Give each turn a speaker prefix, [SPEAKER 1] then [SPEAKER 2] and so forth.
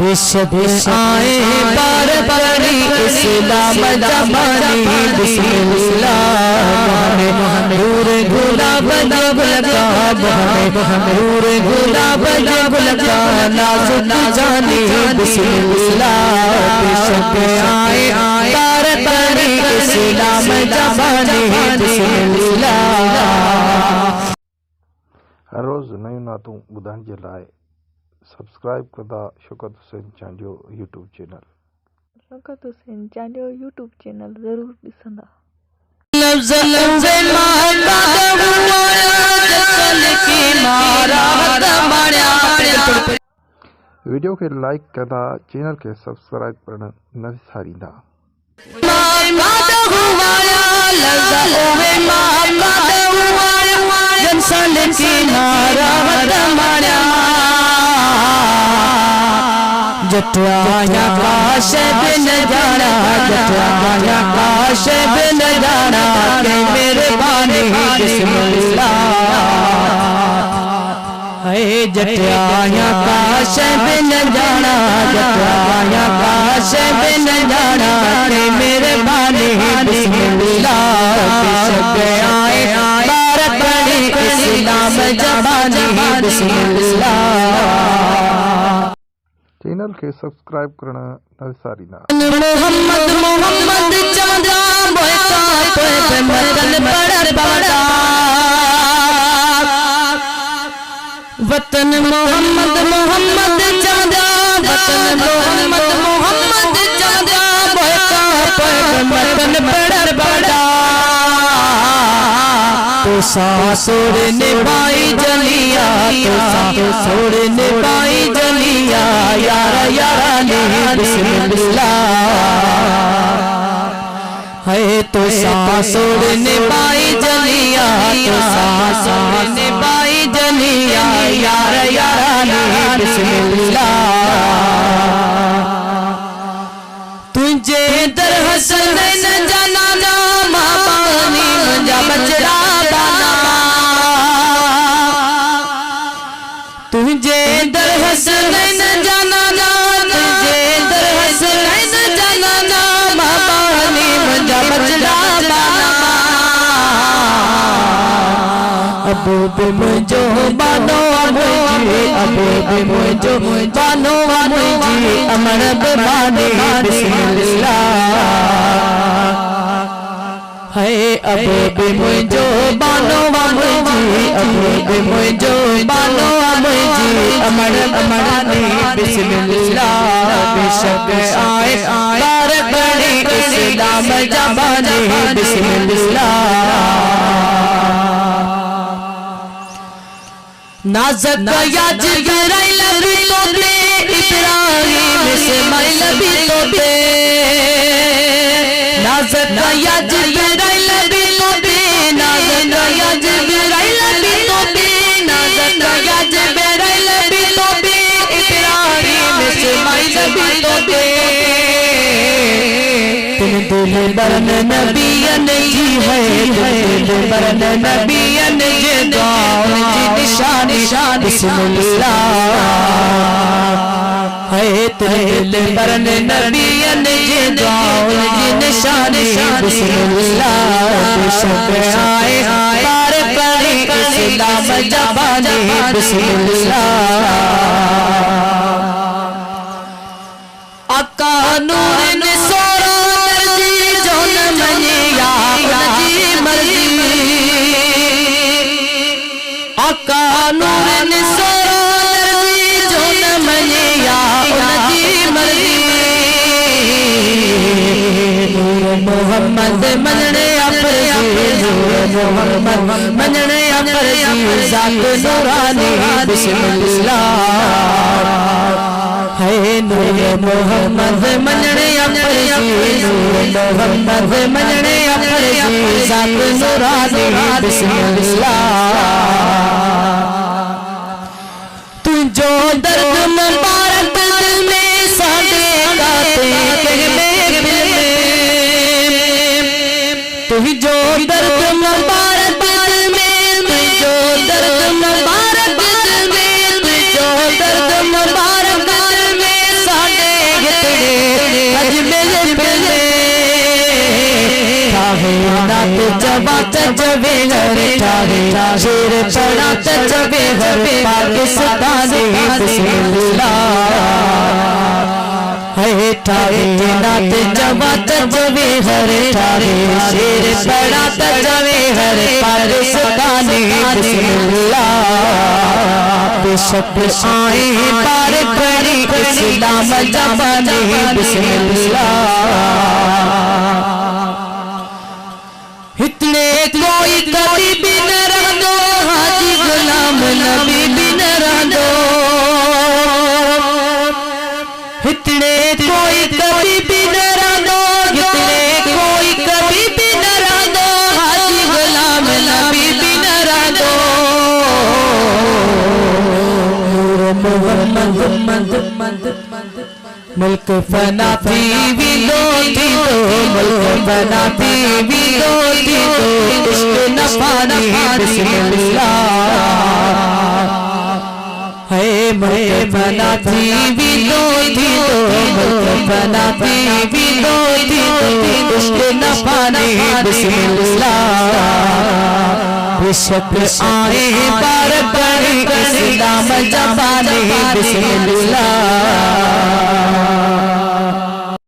[SPEAKER 1] बेशक आए बार बारी इस्लाम जमानी बिस्मिल्लाह नूर गुलाब गुलकाब नूर गुलाब गुलकाब नाजुक जानी बिस्मिल्लाह बेशक आए बार बारी इस्लाम जमानी बिस्मिल्लाह।
[SPEAKER 2] हर रोज़ नयूं नातूं ॿुधण जे लाइ सब्सक्राइब कंदा Shaukat Hussain Chandio YouTube channel.
[SPEAKER 3] Shaukat Hussain Chandio YouTube channel ज़रूर ॾिसंदा।
[SPEAKER 2] वीडियो खे लाइक कंदा चैनल खे सब्सक्राइब करणु न विसारींदा।
[SPEAKER 1] जटवाया काश बिन जाना जटवाया काश बिन जाना के मेहरबानी बिस्मिल्लाह है जटवाया काश बिन जाना जटवाया काश बिन जाना के मेहरबानी बिस्मिल्लाह बेशक आए बार बड़ी इस्लाम जबानी बिस्मिल्लाह।
[SPEAKER 2] चैनल खे सब्सक्राइब करणु न विसारींदा।
[SPEAKER 1] मोहम्मद मोहम्मद चांदा बोता पे मतन बड़ा बड़ा वतन मोहम्मद मोहम्मद चांदा वतन मोहम्मद मोहम्मद चांदा बोता पे मतन बड़ा बड़ा तो सासुर निभाई जलिया तो सासुर निभाई जलिया यारा यारा ने बिस्मिल्लाह है तो सासुर निभाई जलिया तो सासुर निभाई जलिया यारा यारा ने बिस्मिल्लाह। तुझे दर हसन न जाना ना मां पानी मुझा बचड़ा तुझे दर हसनैन जाना ना तुझे दर हसनैन जाना ना मापानी मुझा बचड़ा बाना अबू बे मुझो बानो मुझे अबू बे मुझो बानो मुझे अमर बेमानी बिस्मिल्लाह है अबू बे मुझो बानो मुझे अबू बे मुझो बानो मुझे अमर अमरानी बिस्मिल्लाह बेशक आए बार बड़ी इस्लाम जबानी बिस्मिल्लाह। नाज़क या जिब्राइल भी तो दे इब्राहिम इस्माइल भी तो दे नाज़क या जिब्राइल भी तो दे नाज़क या जिब्राइल भी तो दे नाज़क या जिब्राइल भी तो दे इब्राहिम इस्माइल भी तो दे तुम दिल बरन नबियन जी है दिल बरन नबियन जे गाँव जी निशान बिस्मिल्लाह है दिल बरन नबियन जे गाँव जी निशान बिस्मिल्लाह बेशक आए बार बड़ी इस्लाम जबानी बिस्मिल्लाह। आका नूर ने सोरा दर्जी जो न मनिया उनकी मर्जी आका नूर ने सोरा दर्जी जो न मनिया उनकी मर्जी नूर मोहम्मद मनने अफरजी नूर मोहम्मद मनने अफरजी जात नूरानी बिस्मिल्लाह है नूर मोहम्मद मनने अफरजी नूर मोहम्मद मनने अफरजी जात नूरानी बिस्मिल्लाह। तुझो दर्द मुबारक दिल में सादे गाते कहमे दिल में तुझो दर्द मुबारक दिल में तुझो दर्द मुबारक दिल में तुझो दर्द मुबारक दिल में नात जवा तजवे घर ठाहे शेर पड़ा तजवे घर पाकिस्तान बिस्मिल्लाह है ठाहे नात जवा तजवे घर ठाहे शेर पड़ा तजवे घर पाकिस्तान बिस्मिल्लाह बेशक आए पार करी इस्लाम जमाने बिस्मिल्लाह इतने कोई कभी भी न रह दो हाजी गुलाम नबी भी न रह दो इतने कोई कभी भी न रह दो इतने कोई कभी भी न रह दो हाजी गुलाम नबी भी न रह दो मुल्क फना भी दो थी दो मुल्क फना भी दो थी दो इश्क नफानी बिस्मिल्लाह है मुल्क फना भी दो थी दो मुल्क फना भी दो थी दो इश्क नफानी बिस्मिल्लाह बेशक आए बार करी इस्लाम जमाने बिस्मिल्लाह